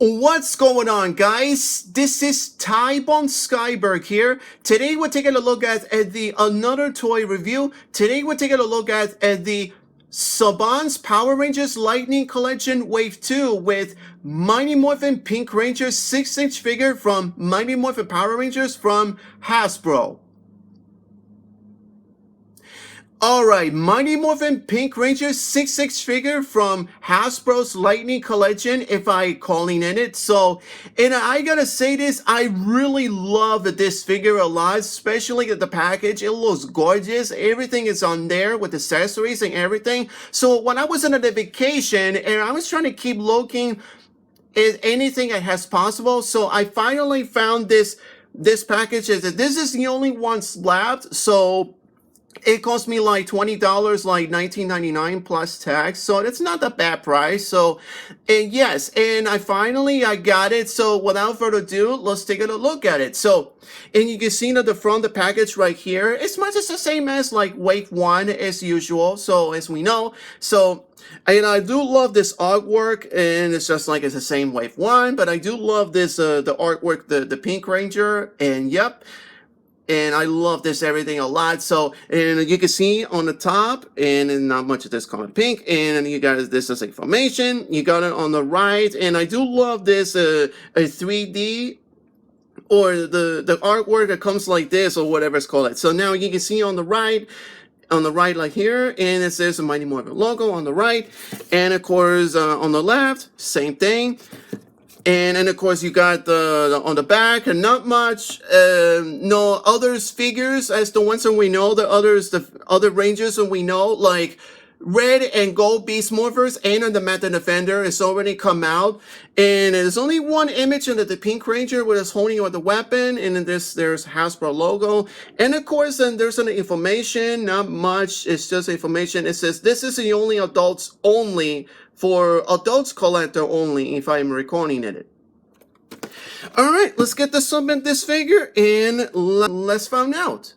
What's going on, guys? This is Tybon Skyberg here. Today we're taking a look at the another toy review. Today we're taking a look at the Saban's Power Rangers Lightning Collection Wave 2 with Mighty Morphin Pink Ranger 6-inch figure from Mighty Morphin Power Rangers from Hasbro. Alright, Mighty Morphin Pink Ranger 6-inch figure from Hasbro's Lightning Collection, if I calling in it. So, and I gotta say this, I really love this figure a lot, especially the package. It looks gorgeous. Everything is on there with accessories and everything. So when I was on a vacation and I was trying to keep looking at anything I has possible, so I finally found this package. This is the only one left, so it cost me like $20, like $19.99 plus tax, so it's not a bad price. So, and yes, and I got it. So without further ado, let's take a look at it. So, and you can see at the front of the package right here, it's much as the same as like Wave 1 as usual, so as we know. So, and I do love this artwork, and it's just like it's the same Wave 1, but I do love this, the artwork, the Pink Ranger, and yep. And I love this everything a lot. So, and you can see on the top, and not much of this color pink, and you got this as information. You got it on the right, and I do love this a 3D or the artwork that comes like this or whatever it's called. So now you can see on the right like here, and it says the Mighty Morphin logo on the right, and of course on the left, same thing. And of course you got the on the back, and not much, no others figures as the ones that we know, the other Rangers that we know, like Red and Gold Beast Morphers and the Meta Defender is already come out. And there's only one image of the Pink Ranger with his holding of the weapon, and then there's Hasbro logo. And of course then there's some information, not much, it's just information. It says this is the only adults only, for adults collector only, if I'm recording it. Alright, let's get to submit this figure and let's find out.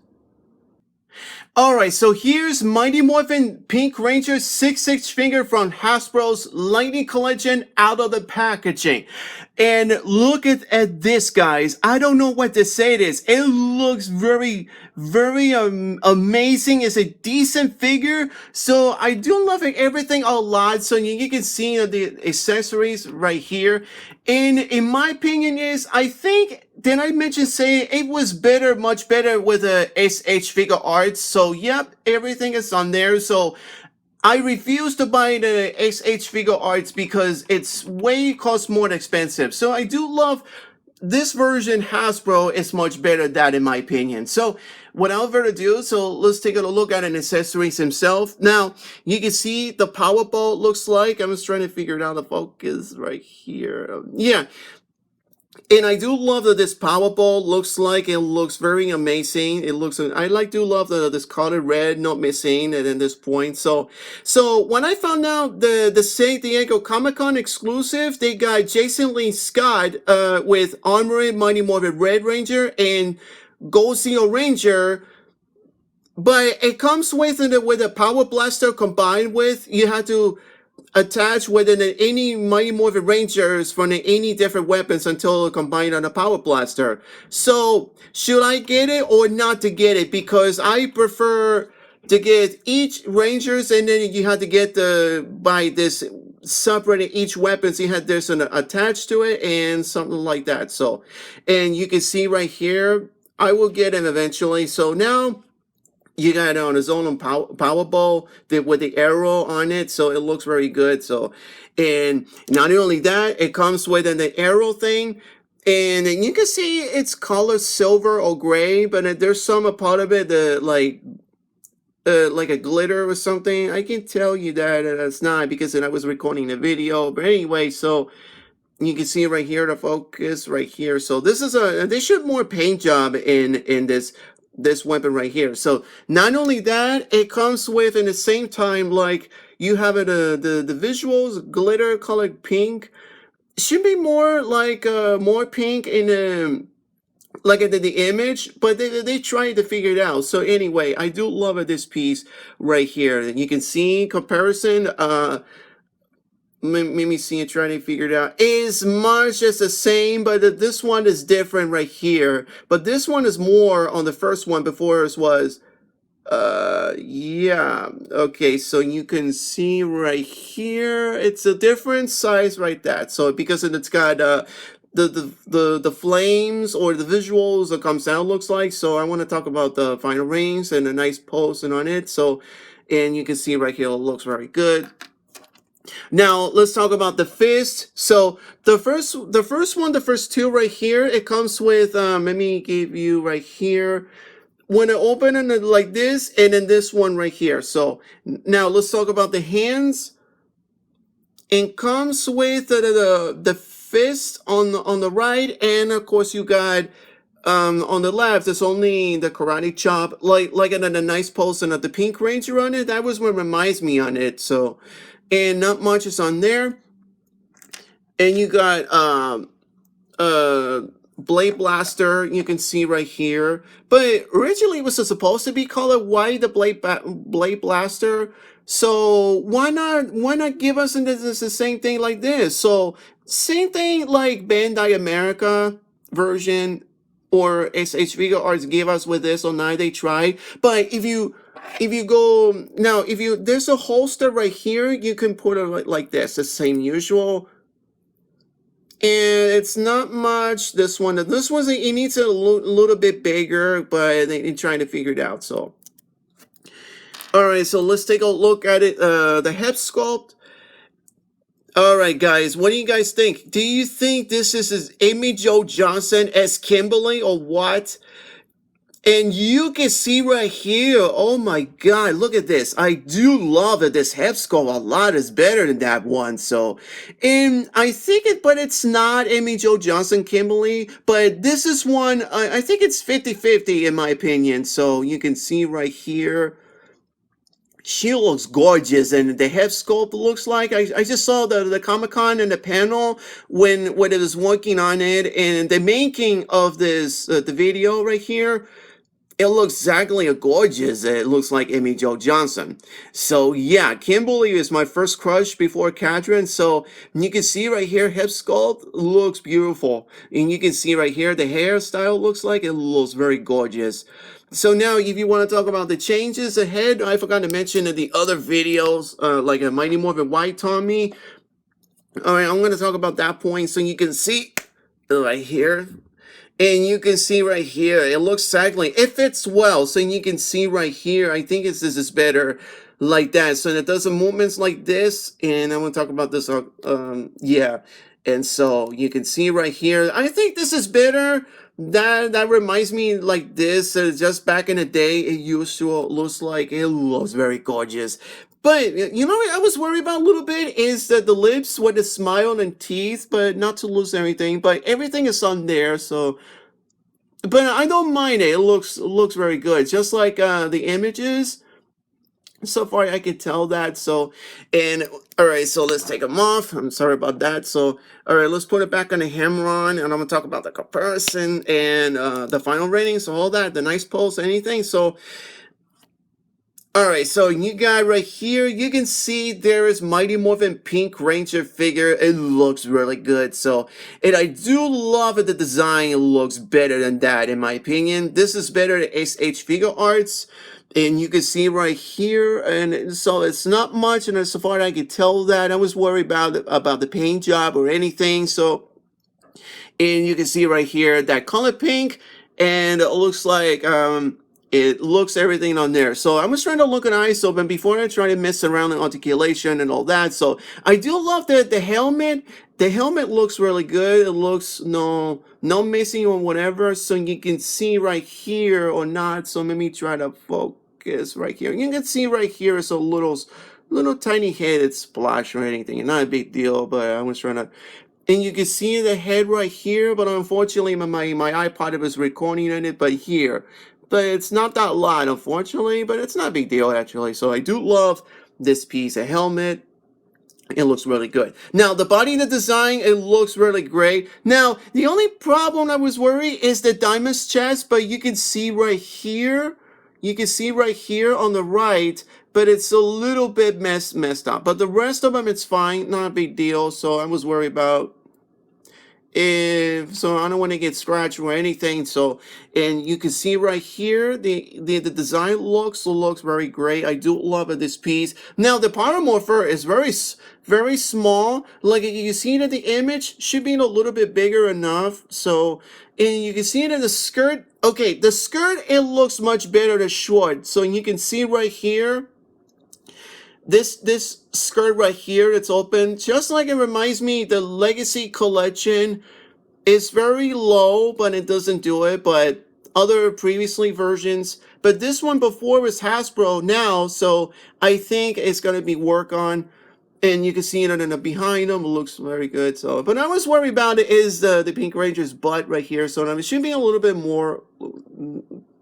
Alright, so here's Mighty Morphin Pink Ranger 6-inch figure from Hasbro's Lightning Collection out of the packaging. And look at this, guys. I don't know what to say this. It looks very, very amazing. It's a decent figure. So I do love everything a lot. So you can see the accessories right here. And in my opinion is, I think, did I mention say it was better, much better with a SH figure art. So yep, everything is on there. So I refuse to buy the SH figure arts because it's costs more expensive. So I do love this version. Hasbro is much better than that in my opinion. So without further ado, so let's take a look at an accessories himself. Now you can see the power ball looks like. I'm just trying to figure out the focus right here. Yeah. And I do love that this power ball looks like, it looks very amazing. It looks, I do love this color red not missing at this point. So when I found out the San Diego Comic-Con exclusive, they got Jason Lee Scott with Armored Mighty Morphin Red Ranger and Gold Zeo Ranger. But it comes with a power blaster combined with, you have to attach within any Mighty Morphin Rangers from any different weapons until combined on a power blaster. So should I get it or not to get it? Because I prefer to get each Rangers, and then you have to get by this separating each weapons. You had this attached to it and something like that. So, and you can see right here, I will get him eventually. So now you got it on his own power ball with the arrow on it, so it looks very good. So, and not only that, it comes with the arrow thing, and you can see it's color silver or gray, but there's some part of it like a glitter or something. I can tell you that it's not, because I was recording the video. But anyway, so you can see right here the focus right here. So this is they should more paint job in this weapon right here. So not only that, it comes with in the same time, like you have it the visuals glitter colored pink. Should be more like more pink in like the image, but they tried to figure it out. So anyway, I do love this piece right here. And you can see comparison Let me see and try to figure it out. Is much as the same, but this one is different right here. But this one is more on the first one before it was. Yeah. Okay, so you can see right here, it's a different size right there. So because it's got the flames or the visuals that comes out looks like. So I want to talk about the final rings and a nice pose and on it. So, and you can see right here, it looks very good. Now let's talk about the fist. So the first one, the first two right here, it comes with let me give you right here. When I open it like this, and then this one right here. So now let's talk about the hands. It comes with the fist on the right, and of course you got on the left. It's only the karate chop, like in a nice pose and the Pink Ranger on it. That was what reminds me on it. So, and not much is on there. And you got Blade Blaster, you can see right here. But originally it was supposed to be called white, the Blade Blaster. So why not give us the same thing like this? So same thing like Bandai America version or SH Vega Arts gave us with this, or now they tried. But if you go now, there's a holster right here, you can put it like this, the same usual. And it's not much. This one, it needs a little bit bigger, but they're trying to figure it out. So, all right, so let's take a look at it. The head sculpt. All right, guys, what do you guys think? Do you think this is Amy Jo Johnson as Kimberly or what? And you can see right here, oh my God, look at this. I do love that this head sculpt a lot is better than that one. So, and I think but it's not Amy Jo Johnson Kimberly, but this is one, I think it's 50-50 in my opinion. So you can see right here, she looks gorgeous, and the head sculpt looks like, I just saw the Comic-Con and the panel when it was working on it, and the making of this, the video right here, it looks exactly gorgeous. It looks like Amy Jo Johnson. So yeah, Kimberly is my first crush before Katrin. So you can see right here, hip sculpt looks beautiful. And you can see right here, the hairstyle looks like it looks very gorgeous. So now if you want to talk about the changes ahead, I forgot to mention in the other videos, like a Mighty Morphin White Tommy. All right, I'm going to talk about that point so you can see right here. And you can see right here, it looks exactly, it fits well. So you can see right here, I think this is better like that. So it does the movements like this. And I'm going to talk about this, yeah. And so you can see right here, I think this is better. That reminds me like this, just back in the day, it used to look like, it looks very gorgeous. But, you know what I was worried about a little bit is that the lips with the smile and teeth, but not to lose everything. But everything is on there, so... But I don't mind it. It looks very good. Just like the images. So far, I can tell that. So, and, all right, so let's take them off. I'm sorry about that. So, all right, let's put it back on the hammer on. And I'm going to talk about the comparison and the final ratings, so all that, the nice pulse, anything. So... All right, so you got right here, you can see there is Mighty Morphin Pink Ranger figure. It looks really good. So, and I do love it. The design looks better than that, in my opinion. This is better than SH Figure Arts. And you can see right here, and so it's not much, and so far I can tell that. I was worried about the paint job or anything. So, and you can see right here that color pink, and it looks like it looks everything on there. So I was trying to look at ISO, but before I try to mess around in articulation and all that. So I do love the helmet. The helmet looks really good. It looks no missing or whatever. So you can see right here or not. So let me try to focus right here. You can see right here is a little tiny headed splash or anything. Not a big deal, but I was trying to. And you can see the head right here, but unfortunately my iPod was recording in it, but here. But it's not that lot, unfortunately, but it's not a big deal, actually. So I do love this piece, a helmet. It looks really good. Now, the body and the design, it looks really great. Now, the only problem I was worried is the diamond's chest, but you can see right here, you can see right here on the right, but it's a little bit messed up. But the rest of them, it's fine, not a big deal. So I was worried about so I don't want to get scratched or anything. So, and you can see right here the design looks very great. I do love this piece. Now the polymorpher is very small. Like you can see that the image should be a little bit bigger enough. So, and you can see it in the skirt. Okay, the skirt, it looks much better than short. So you can see right here, this skirt right here, it's open, just like it reminds me the Legacy collection. Is very low, but it doesn't do it. But other previously versions, but this one before was Hasbro now, so I think it's gonna be work on. And you can see it in the behind them. It looks very good. So, but I was worried about it is the Pink Ranger's butt right here. So it should be a little bit more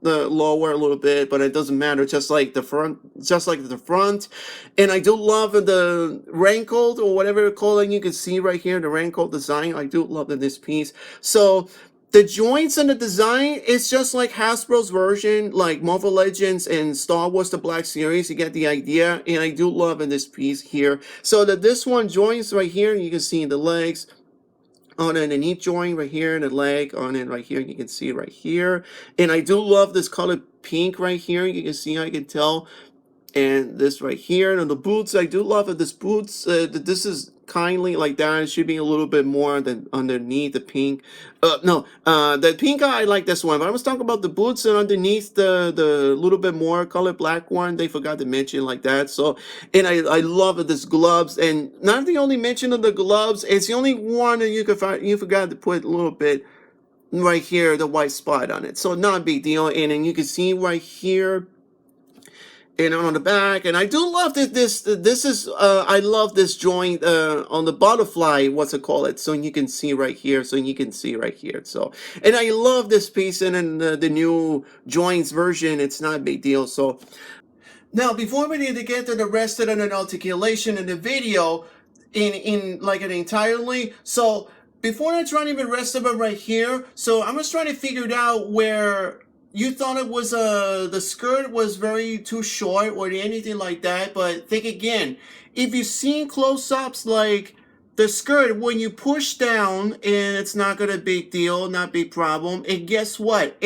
lower a little bit, but it doesn't matter. Just like the front, and I do love the wrinkled or whatever they're calling. You can see right here the wrinkled design. I do love this piece. So the joints and the design is just like Hasbro's version, like Marvel Legends and Star Wars The Black Series. You get the idea, and I do love in this piece here. So that this one joins right here, you can see the legs. On an knee joint right here, and the leg on it right here, you can see right here. And I do love this color pink right here. You can see, I can tell. And this right here, and the boots, I do love it. This boots, this is kindly like that. It should be a little bit more than underneath the pink. The pink, I like this one. But I was talking about the boots, and underneath the little bit more color black one, they forgot to mention like that. So, and I love it, this gloves, and not the only mention of the gloves. It's the only one that you could find. You forgot to put a little bit right here, the white spot on it. So not a big deal. And then you can see right here. And on the back, and I do love that this is I love this joint on the butterfly, what's it called, so you can see right here, so and I love this piece, and in the new joints version, it's not a big deal. So now before we need to get to the rest of the articulation in the video in like it entirely, so before I try to even rest of it right here, so I'm just trying to figure it out where you thought it was the skirt was very too short or anything like that, but think again. If you've seen close-ups like the skirt, when you push down, and it's not gonna big deal, not big problem. And guess what?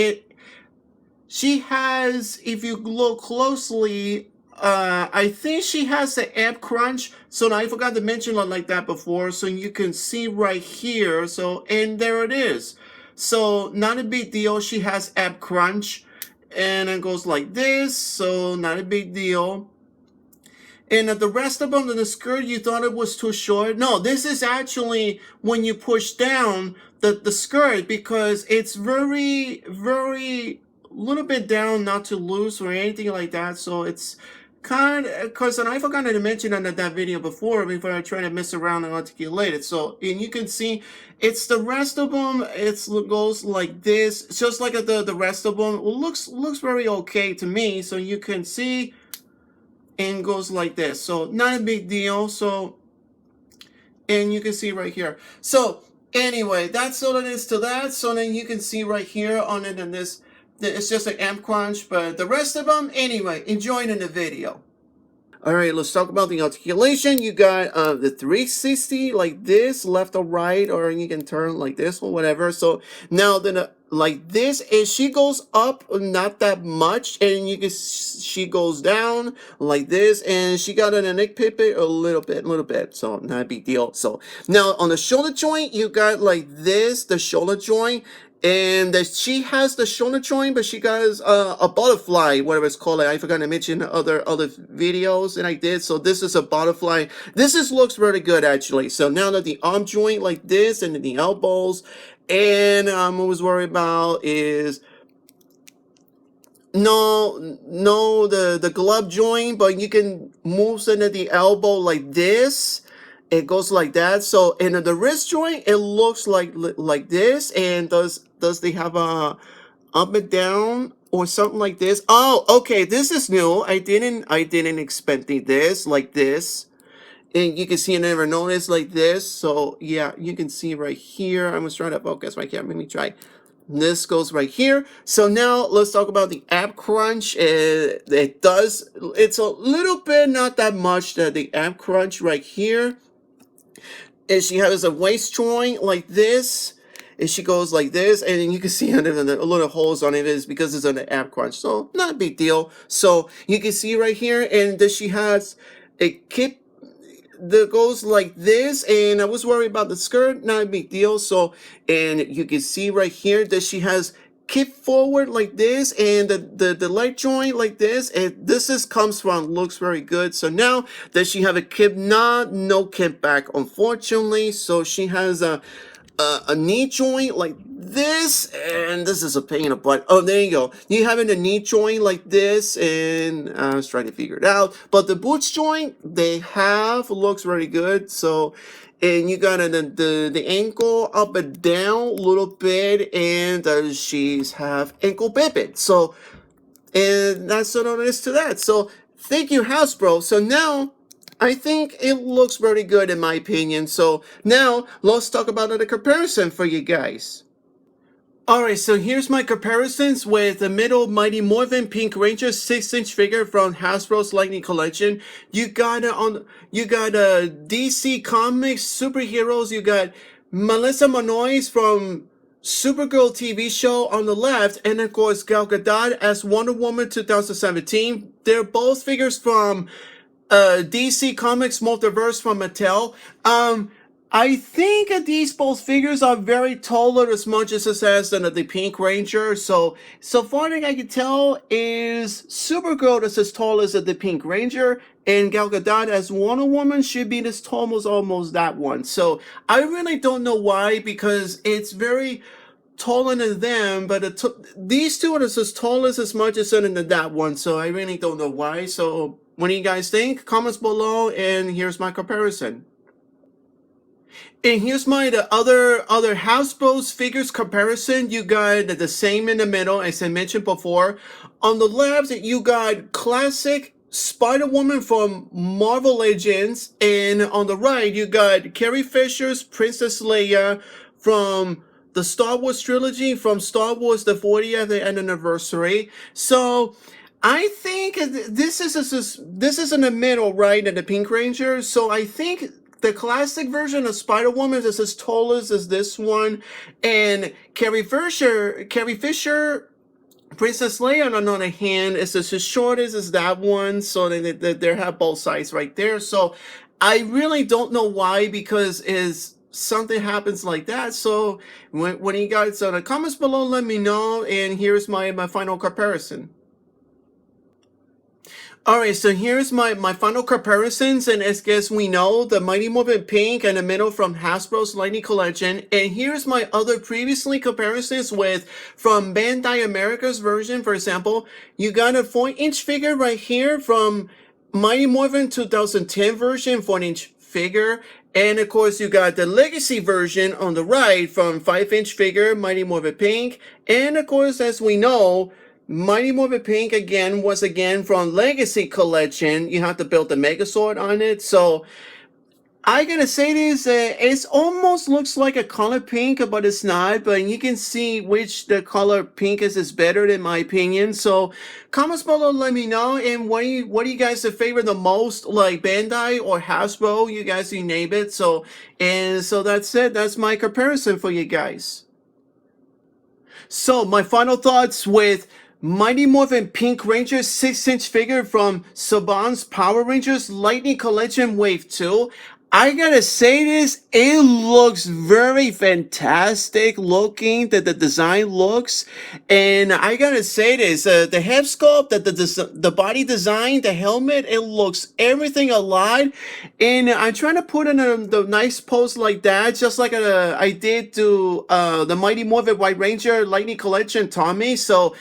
She has, if you look closely, I think she has the ab crunch. So now I forgot to mention it like that before. So you can see right here. So, and there it is. So not a big deal. She has ab crunch, and it goes like this. So not a big deal. And the rest of them in the skirt, you thought it was too short. No, this is actually when you push down the skirt, because it's very, very little bit down, not too loose or anything like that. So it's kind of, because I forgot to mention on that video before I try to mess around and articulate it. So, and you can see it's the rest of them, it goes like this. It's just like the rest of them. It looks very okay to me. So you can see, and goes like this. So not a big deal. So, and you can see right here. So anyway, that's all it is to that. So then you can see right here on it, and this, it's just an amp crunch, but the rest of them, anyway, enjoying in the video. All right, let's talk about the articulation. You got the 360 like this, left or right, or you can turn like this or whatever. So now then, like this, and she goes up not that much, and you can she goes down like this, and she got an neck pivot a little bit, so not a big deal. So now on the shoulder joint, you got like this, the shoulder joint. And she has the shoulder joint, but she got a butterfly, whatever it's called. I forgot to mention other videos, and I did. So this is a butterfly. This looks really good, actually. So now that the arm joint like this, and then the elbows, and I'm always worried about is the glove joint, but you can move into the elbow like this. It goes like that. So in the wrist joint, it looks like this. And does they have a up and down or something like this? Oh, okay. This is new. I didn't expect this like this. And you can see I never noticed like this. So yeah, you can see right here. I was trying to focus right here. Let me try. This goes right here. So now let's talk about the ab crunch. It's a little bit, not that much, the ab crunch right here. And she has a waist joint like this. And she goes like this, and then you can see under the little holes on it is because it's on the ab crunch. So not a big deal. So you can see right here, and then she has a kip that goes like this, and I was worried about the skirt, not a big deal. So, and you can see right here that she has kip forward like this, and the leg joint like this, and comes from, looks very good. So now that she have a kip, no kip back, unfortunately. So she has a knee joint like this, and this is a pain in the butt. Oh, there you go. You having a knee joint like this, and I was trying to figure it out. But the boots joint they have looks very good. So, and you got the ankle up and down a little bit, and she's have ankle bibit. So, and that's what it is to that. So, thank you, Hasbro. So now, I think it looks very good in my opinion. So now let's talk about the comparison for you guys. Alright, so here's my comparisons with the middle Mighty Morphin Pink Ranger 6-inch figure from Hasbro's Lightning Collection. You got DC Comics superheroes. You got Melissa Benoist from Supergirl TV show on the left, and of course Gal Gadot as Wonder Woman 2017. They're both figures from DC Comics Multiverse from Mattel. I think these both figures are very taller as much as it says than the Pink Ranger. So far that I can tell is Supergirl is as tall as the Pink Ranger, and Gal Gadot as Wonder Woman should be as tall as almost that one. So I really don't know why, because it's very taller than them, but these two are as tall as much as than that one. So I really don't know why. So what do you guys think? Comments below, and here's my comparison. And here's my the other Hasbro's figures comparison. You got the same in the middle as I mentioned before. On the left, you got classic Spider-Woman from Marvel Legends, and on the right, you got Carrie Fisher's Princess Leia from the Star Wars trilogy, from Star Wars the 40th anniversary. So I think this is in the middle, right, in the Pink Ranger. So I think the classic version of Spider-Woman is as tall as this one, and Carrie Fisher, Princess Leia, on the other hand, is as short as that one. So they have both sides right there. So I really don't know why, because something happens like that. So when you guys in the comments below, let me know. And here's my final comparison. Alright, so here's my final comparisons, and as guess we know, the Mighty Morphin Pink in the middle from Hasbro's Lightning Collection, and here's my other previously comparisons from Bandai America's version. For example, you got a 4-inch figure right here from Mighty Morphin 2010 version, 4-inch figure, and of course you got the Legacy version on the right from 5-inch figure, Mighty Morphin Pink, and of course, as we know, Mighty Morphin Pink was from Legacy Collection. You have to build the Megazord on it. So I gotta say this, it almost looks like a color pink, but it's not. But you can see which the color pink is better in my opinion. So comments below, let me know. And what do you guys favor the most, like Bandai or Hasbro? You guys, you name it. So that's it. That's my comparison for you guys. So my final thoughts with Mighty Morphin Pink Ranger 6-inch figure from Saban's Power Rangers Lightning Collection Wave 2. I gotta say this, it looks very fantastic looking, that the design looks, and I gotta say this, the head sculpt, the body design, the helmet, it looks everything alive, and I'm trying to put in the nice pose like that, just like I did to the Mighty Morphin White Ranger Lightning Collection Tommy. So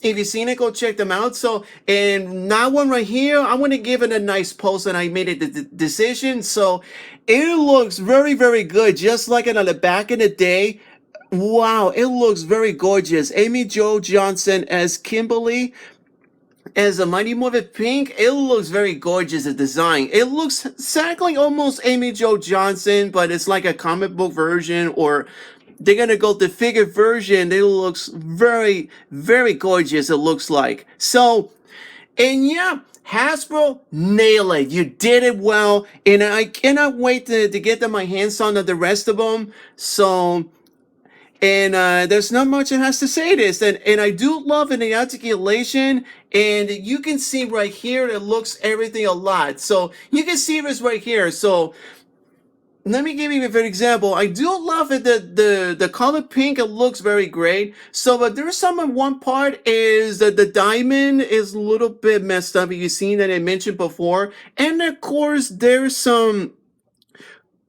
if you've seen it, go check them out. So, and that one right here, I want to give it a nice pose, and I made a decision. So, it looks very, very good, just like it on the back in the day. Wow, it looks very gorgeous. Amy Jo Johnson as Kimberly, as a Mighty Morphin Pink. It looks very gorgeous, the design. It looks exactly almost Amy Jo Johnson, but it's like a comic book version, or they're gonna go the figure version. It looks very, very gorgeous. It looks like so. And yeah, Hasbro, nail it. You did it well. And I cannot wait to get my hands on the rest of them. So, and there's not much it has to say this. And I do love in the articulation. And you can see right here, it looks everything a lot. So you can see this right here. So let me give you an example. I do love it. The color pink, it looks very great. So, but there's some in one part is that the diamond is a little bit messed up. You've seen that I mentioned before. And of course, there's some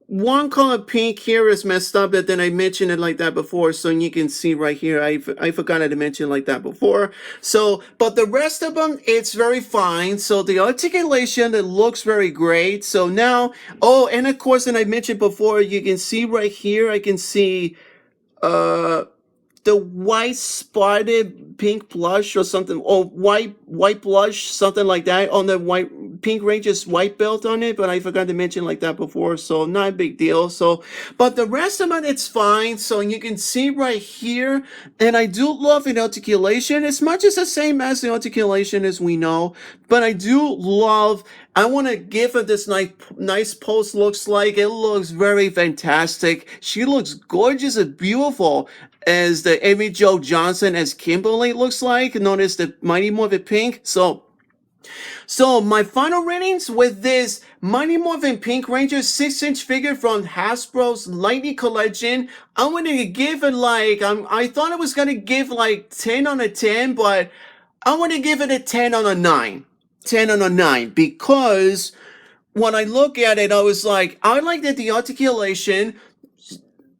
one color pink here is messed up, but then I mentioned it like that before, so you can see right here, I forgot to mention like that before. So, but the rest of them, it's very fine. So the articulation, it looks very great. So now, oh, and of course, and I mentioned before, you can see right here, I can see, the white spotted pink blush or something, or white blush, something like that on the white Pink Ranger's white belt on it, but I forgot to mention like that before, so not a big deal. So, but the rest of it, it's fine. So you can see right here, and I do love an articulation. It's much as the same as the articulation as we know, but I do love. I want to give her this nice pose. Looks like it looks very fantastic. She looks gorgeous and beautiful as the Amy Jo Johnson as Kimberly looks like, known as the Mighty Morphin Pink. So my final ratings with this Mighty Morphin Pink Ranger 6-inch figure from Hasbro's Lightning Collection, I'm gonna give it like, I thought I was gonna give like 10 on a 10, but I'm gonna give it a 10 on a 9. 10 on a 9, because when I look at it, I was like, I like that the articulation,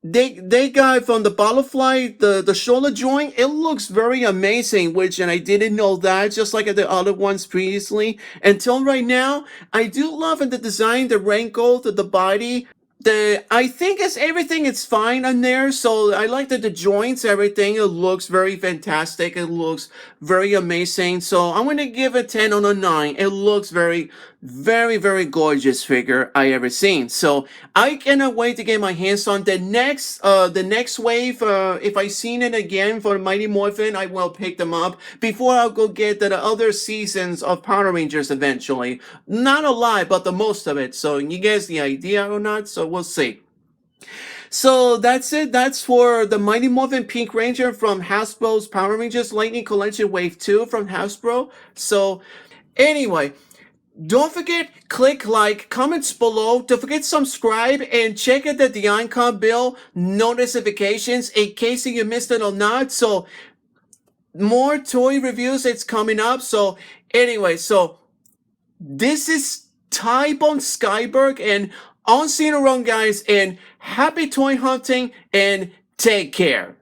they got from the butterfly, the shoulder joint, it looks very amazing, which, and I didn't know that, just like the other ones previously. Until right now, I do love in the design, the wrinkle, the body. I think it's everything is fine on there. So I like that the joints, everything, it looks very fantastic. It looks very amazing. So I'm going to give it 10 on a 9. It looks very, very, very gorgeous figure I ever seen. So I cannot wait to get my hands on the next wave. If I seen it again for Mighty Morphin, I will pick them up before I'll go get the other seasons of Power Rangers eventually. Not a lot, but the most of it. So you guys the idea or not? So we'll see. So that's it. That's for the Mighty Morphin Pink Ranger from Hasbro's Power Rangers Lightning Collection Wave 2 from Hasbro. So anyway, don't forget, click like, comments below. Don't forget subscribe and check out the icon bell notifications in case you missed it or not. So more toy reviews, it's coming up. So anyway, so this is Ty-Bone Skyberg, and I'll see you around, guys, and happy toy hunting and take care.